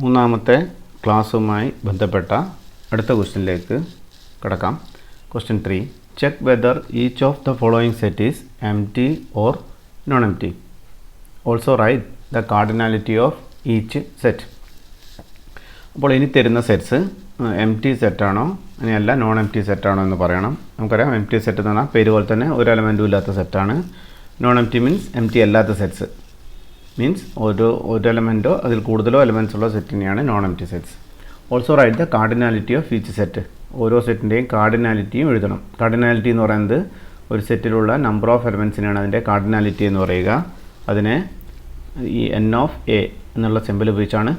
മൂന്നാമത്തെ ക്ലാസ്സുമായി ബന്ധപ്പെട്ട അടുത്ത ക്വസ്റ്റ്യനിലേക്ക് കടക്കാം. Question 3. Check whether each of the following set is empty or non empty. Also write the cardinality of each set. അപ്പോൾ ഇനി തരുന്ന സെറ്റ്സ് എംപ്റ്റി സെറ്റാണോ ഇനിയല്ല നോൺ എംപ്റ്റി സെറ്റാണോ എന്ന് പറയണം. നമുക്കറിയാം എംപ്റ്റി സെറ്റ് എന്ന് പറഞ്ഞാൽ പേര് പോലെ തന്നെ ഒരു എലമെൻറ്റും ഇല്ലാത്ത സെറ്റാണ്. നോൺ എംപ്റ്റി മീൻസ് എംപ്റ്റി അല്ലാത്ത സെറ്റ്സ് മീൻസ് ഒരു എലമെൻറ്റോ അതിൽ കൂടുതലോ എലമെൻറ്റ്സ് ഉള്ള സെറ്റിനെയാണ് non empty sets. Also write the cardinality of each set. ഓരോ സെറ്റിൻ്റെയും കാർഡിനാലിറ്റിയും എഴുതണം. കാർഡിനാലിറ്റി എന്ന് പറയുന്നത് ഒരു സെറ്റിലുള്ള നമ്പർ ഓഫ് എലമെൻറ്റ്സിനെയാണ് അതിൻ്റെ കാർഡിനാലിറ്റി എന്ന് പറയുക. അതിനെ ഈ എൻ ഓഫ് എ എന്നുള്ള സിമ്പൽ ഉപയോഗിച്ചാണ്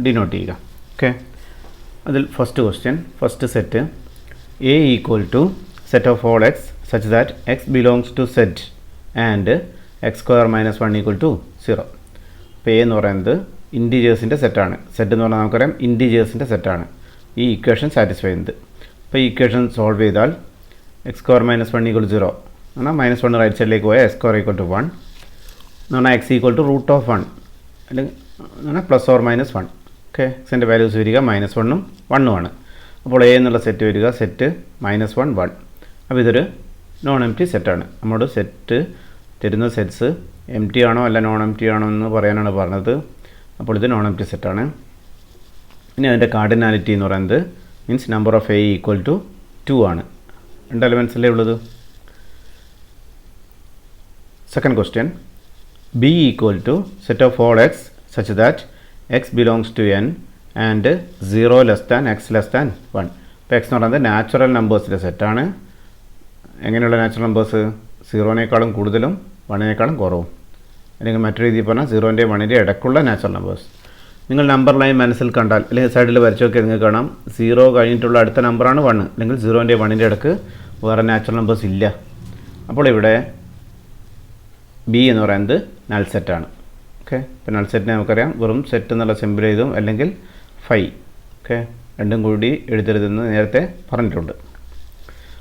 ഡിനോട്ട് ചെയ്യുക. ഓക്കെ, അതിൽ first question, first set A equal to set of all x such that x belongs to set and x square minus 1 equal to 0. അപ്പോൾ എ എന്ന് പറയുന്നത് ഇൻറ്റീജേഴ്സിൻ്റെ സെറ്റാണ്. സെറ്റ് എന്ന് പറഞ്ഞാൽ നമുക്കറിയാം ഇൻറ്റീജേഴ്സിൻ്റെ സെറ്റാണ് ഈ ഇക്വേഷൻ സാറ്റിസ്ഫൈ ചെയ്യുന്നത്. അപ്പോൾ ഈ ഇക്വേഷൻ സോൾവ് ചെയ്താൽ x square minus 1 equal to 0 എന്നാൽ -1 റൈറ്റ് സൈഡിലേക്ക് പോയാൽ എക്സ് സ്ക്വയർ ഈക്വൽ ടു 1 എന്ന് പറഞ്ഞാൽ x equal to root of 1 അല്ലെങ്കിൽ പ്ലസ് ഓർ മൈനസ് 1. ഓക്കെ, എക്സിൻ്റെ വാല്യൂസ് വരിക -1ഉം 1ഉം ആണ്. അപ്പോൾ എ എന്നുള്ള സെറ്റ് വരിക സെറ്റ് -1 1. അപ്പോൾ ഇതൊരു നോൺ എംപ്റ്റി സെറ്റാണ്. നമ്മളോട് സെറ്റ് തരുന്ന സെറ്റ്സ് എംപ്റ്റി ആണോ അല്ല നോൺ എംപ്റ്റി ആണോ എന്ന് പറയാനാണ് പറഞ്ഞത്. അപ്പോൾ ഇത് നോൺ എംപ്റ്റി സെറ്റാണ്. ഇനി അതിൻ്റെ കാർഡിനാലിറ്റി എന്ന് പറയുന്നത് means number of A equal to 2 ആണ്. 2 എലമെൻറ്റ്സ് അല്ലേ ഉള്ളത്. Second question B equal to set of all x such that x belongs to N and 0 less than x less than 1. ഇപ്പോൾ X എന്ന് പറയുന്നത് നാച്ചുറൽ നമ്പേഴ്സിൻ്റെ സെറ്റാണ്. എങ്ങനെയുള്ള നാച്ചുറൽ നമ്പേഴ്സ്? 0നേക്കാളും കൂടുതലും 1നേക്കാളും കുറവും, അല്ലെങ്കിൽ മറ്റൊരു രീതിയിൽ പറഞ്ഞാൽ 0ൻ്റെയും 1ൻ്റെയും ഇടയ്ക്കുള്ള നാച്ചുറൽ നമ്പേഴ്സ്. നിങ്ങൾ നമ്പർ ലൈൻ മനസ്സിൽ കണ്ടാൽ അല്ലെങ്കിൽ സൈഡിൽ വരച്ച് നോക്കിയാൽ നിങ്ങൾക്ക് കാണാം 0 കഴിഞ്ഞിട്ടുള്ള അടുത്ത നമ്പറാണ് 1, അല്ലെങ്കിൽ 0ൻ്റെയും 1ൻ്റെയും ഇടയ്ക്ക് വേറെ നാച്ചുറൽ നമ്പേഴ്സ് ഇല്ല. അപ്പോൾ ഇവിടെ ബി എന്ന് പറയുന്നത് നൾ സെറ്റാണ്. ഓക്കെ, ഇപ്പോൾ നൾ സെറ്റിനെ നമുക്കറിയാം വെറും സെറ്റ് എന്നുള്ള സിമ്പിൾ എഴുതും അല്ലെങ്കിൽ ഫൈ. ഓക്കെ, രണ്ടും കൂടി എഴുതരുതെന്ന് നേരത്തെ പറഞ്ഞിട്ടുണ്ട്.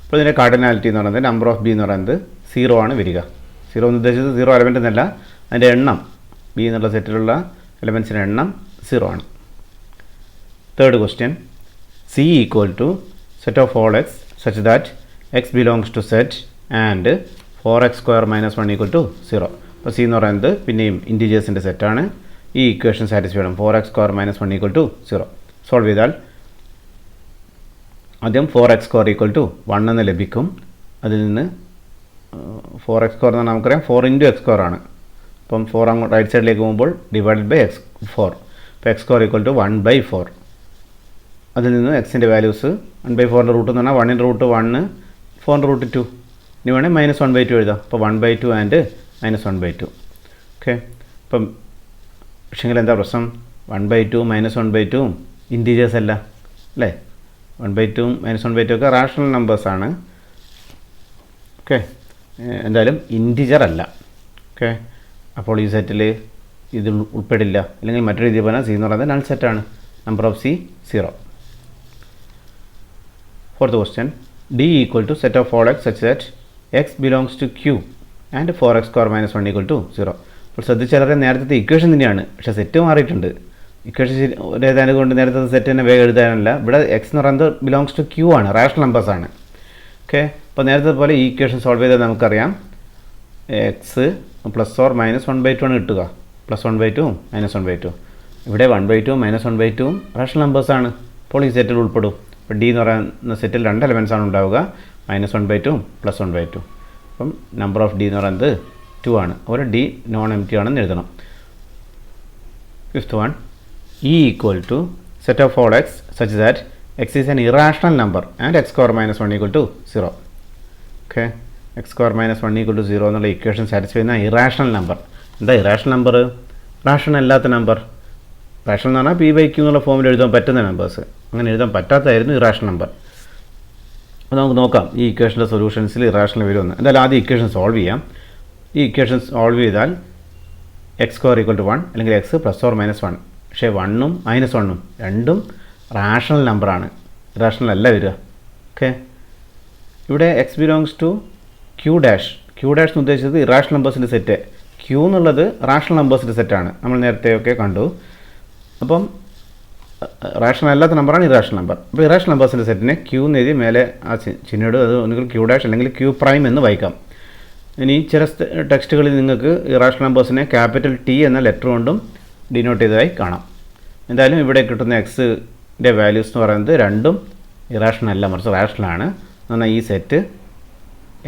അപ്പോൾ ഇതിൻ്റെ കാർഡിനാലിറ്റി എന്ന് പറയുന്നത് നമ്പർ ഓഫ് ബി എന്ന് പറയുന്നത് 0 ആണ് വരിക. 0 എന്ന് ഉദ്ദേശിച്ചത് 0 എലമെൻ്റ് എന്നല്ല, അതിൻ്റെ എണ്ണം ബി എന്നുള്ള സെറ്റിലുള്ള എലമെൻറ്റ്സിൻ്റെ എണ്ണം 0 ആണ്. Third question C equal to set of all x such that x belongs to set and 4x square minus 1 equal to 0. അപ്പോൾ സി എന്ന് പറയുന്നത് പിന്നെയും ഇൻറ്റീജേഴ്സിൻ്റെ സെറ്റാണ്. ഈ ഇക്വേഷൻ സാറ്റിസ്ഫൈ ചെയ്യണം. 4x square minus 1 equal to 0 solve ചെയ്താൽ ആദ്യം 4x സ്ക്വയർ ഈക്വൽ ടു 1 എന്ന് ലഭിക്കും. അതിൽ നിന്ന് 4x സ്ക്വയർ എന്ന് പറഞ്ഞാൽ നമുക്കറിയാം 4 ഇൻറ്റു എക്സ് സ്ക്വയർ ആണ്. അപ്പം 4 അങ്ങോട്ട് റൈറ്റ് സൈഡിലേക്ക് പോകുമ്പോൾ ഡിവൈഡഡ് ബൈ എക്സ് 4. അപ്പോൾ എക്സ് സ്ക്വയർ ഈക്വൽ ടു 1/4. അതിൽ നിന്ന് എക്സിൻ്റെ വാല്യൂസ് 1/4ൻ്റെ റൂട്ട് എന്ന് പറഞ്ഞാൽ 1ൻ്റെ റൂട്ട് 1, 4ൻ്റെ റൂട്ട് 2. ഇനി വേണേൽ -1/2 എഴുതാം. അപ്പോൾ 1/2 ആൻഡ് -1/2. ഓക്കെ, അപ്പം പക്ഷേങ്കിൽ എന്താ പ്രശ്നം? 1/2 -1/2 ഇൻറ്റീജേഴ്സ് അല്ല അല്ലേ. 1/2 -1/2 ഒക്കെ റാഷണൽ നമ്പേഴ്സാണ്. ഓക്കെ, എന്തായാലും ഇൻറ്റിജർ അല്ല. ഓക്കെ, അപ്പോൾ ഈ സെറ്റിൽ ഇത് ഉൾപ്പെടില്ല. അല്ലെങ്കിൽ മറ്റൊരു രീതി പറഞ്ഞാൽ സി എന്ന് പറയുന്നത് നൾ സെറ്റാണ്. Number of C 0. Fourth question D equal to set of all x such that x belongs to Q and 4x square minus 1 equal to 0. അപ്പോൾ ശ്രദ്ധിച്ചാൽ നേരത്തെ ഇക്വേഷൻ തന്നെയാണ്, പക്ഷേ സെറ്റ് മാറിയിട്ടുണ്ട്. ഇക്വേഷൻ ഒരേതായത് കൊണ്ട് നേരത്തെ സെറ്റ് തന്നെ വേഗം എഴുതാനല്ല. ഇവിടെ എക്സ് എന്ന് പറയുന്നത് ബിലോങ്സ് ടു ക്യൂ ആണ്, റാഷണൽ നമ്പേഴ്സാണ്. ഓക്കെ, അപ്പോൾ നേരത്തെ പോലെ ഈ ഇക്വേഷൻ സോൾവ് ചെയ്താൽ നമുക്കറിയാം എക്സ് പ്ലസ് ഓർ -1/2 ആണ് കിട്ടുക. +1/2 -1/2. ഇവിടെ 1/2 -1/2 റാഷണൽ നമ്പേഴ്സാണ്. അപ്പോൾ ഈ സെറ്റിൽ ഉൾപ്പെടും. ഇപ്പോൾ ഡി എന്ന് പറയുന്ന സെറ്റിൽ 2 എലമെൻറ്റ്സ് ആണ് ഉണ്ടാവുക, -1/2 +1/2. അപ്പം നമ്പർ ഓഫ് ഡി എന്ന് പറയുന്നത് 2 ആണ്. അതുപോലെ ഡി നോൺ എംപ്റ്റി ആണെന്ന് എഴുതണം. Fifth one E equal to set of all x such that x is an irrational number and x square minus 1 equal to 0. Okay, x square minus 1 equal to 0 എന്നുള്ള equation satisfy ചെയ്യുന്ന irrational number. എന്താ irrational number? Rational അല്ലാത്ത number. Rational എന്ന് പറഞ്ഞാൽ p/q എന്നുള്ള ഫോമിൽ എഴുതാൻ പറ്റുന്ന നമ്പേഴ്സ്. അങ്ങനെ എഴുതാൻ പറ്റാത്തതായിരുന്നു ഇറാഷണൽ നമ്പർ. അപ്പോൾ നമുക്ക് നോക്കാം ഈ ഇക്വേഷൻ്റെ സൊല്യൂഷൻസിൽ ഇറാഷണൽ വരുമെന്ന്. എന്തായാലും ആദ്യം ഇക്വേഷൻ സോൾവ് ചെയ്യാം. ഈ ഇക്വേഷൻ സോൾവ് ചെയ്താൽ എക്സ് സ്ക്വയർ ഈക്വൽ ടു 1 അല്ലെങ്കിൽ എക്സ് പ്ലസ് ഓർ -1. പക്ഷേ 1ഉം -1ഉം രണ്ടും റാഷണൽ നമ്പറാണ്, ഇറാഷണൽ അല്ല വരിക. ഓക്കെ, ഇവിടെ x belongs to Q dash. Q dash എന്ന് ഉദ്ദേശിച്ചത് ഇറാഷണൽ നമ്പേഴ്സിൻ്റെ സെറ്റ്. ക്യൂ എന്നുള്ളത് റാഷണൽ നമ്പേഴ്സിൻ്റെ സെറ്റാണ്. നമ്മൾ നേരത്തെയൊക്കെ കണ്ടു. അപ്പം റാഷണൽ അല്ലാത്ത നമ്പറാണ് ഇറാഷണൽ നമ്പർ. അപ്പോൾ ഇറാഷണൽ നമ്പേഴ്സിൻ്റെ സെറ്റിനെ ക്യൂ എന്ന് എഴുതി മേലെ ആ ചിഹ്നയുടെ അത് ഒന്നുകിൽ ക്യൂ ഡാഷ് അല്ലെങ്കിൽ ക്യൂ പ്രൈം എന്ന് വായിക്കാം. ഇനി ചില ടെക്സ്റ്റുകളിൽ നിങ്ങൾക്ക് ഇറാഷണൽ നമ്പേഴ്സിനെ ക്യാപിറ്റൽ ടി എന്ന ലെറ്റർ കൊണ്ടും ഡിനോട്ട് ചെയ്തതായി കാണാം. എന്തായാലും ഇവിടെ കിട്ടുന്ന എക്സിൻ്റെ വാല്യൂസ് എന്ന് പറയുന്നത് രണ്ടും ഇറാഷണൽ അല്ല, മറിച്ച് റാഷണലാണ്. എന്നാൽ ഈ സെറ്റ്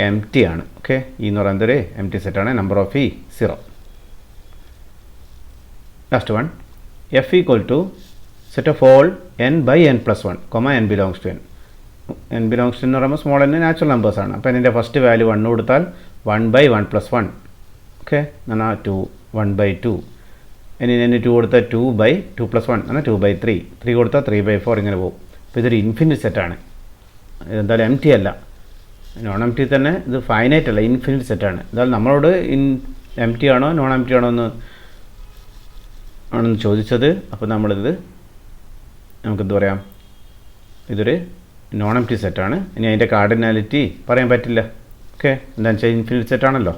എം ടി ആണ്. ഓക്കെ, ഈ എന്ന് പറയുന്നത് ഒരു എം ടി സെറ്റാണ്. Number of E 0. Last one, F equal to set of all n by n plus 1, n belongs to n. n belongs to എന്ന് പറയുമ്പോൾ സ്മോൾ n നാച്ചുറൽ നമ്പേഴ്സാണ്. അപ്പോൾ എൻ്റെ ഫസ്റ്റ് വാല്യൂ 1 കൊടുത്താൽ 1 by 1 plus 1. ഓക്കെ, എന്നാൽ 2, 1 by 2. ഇനി ഞാൻ 2 കൊടുത്താൽ 2 by 2 plus 1 എന്നാൽ 2 by 3. 3 കൊടുത്താൽ 3 by 4 ഇങ്ങനെ പോകും. അപ്പോൾ ഇതൊരു ഇൻഫിനിറ്റ് സെറ്റാണ്. ഇതെന്തായാലും എം ടി അല്ല, നോൺ എം ടി തന്നെ. ഇത് ഫൈനൈറ്റ് അല്ല, ഇൻഫിനിറ്റ് സെറ്റാണ്. എന്തായാലും നമ്മളോട് എം ടി ആണോ നോൺ എം ടി ആണോ ആണെന്ന് ചോദിച്ചത്. അപ്പോൾ നമുക്കെന്ത് പറയാം, ഇതൊരു നോൺ എം ടി സെറ്റാണ്. ഇനി അതിൻ്റെ കാർഡിനാലിറ്റി പറയാൻ പറ്റില്ല. ഓക്കെ, എന്താണെന്ന് വെച്ചാൽ ഇൻഫിനിറ്റ് സെറ്റാണല്ലോ.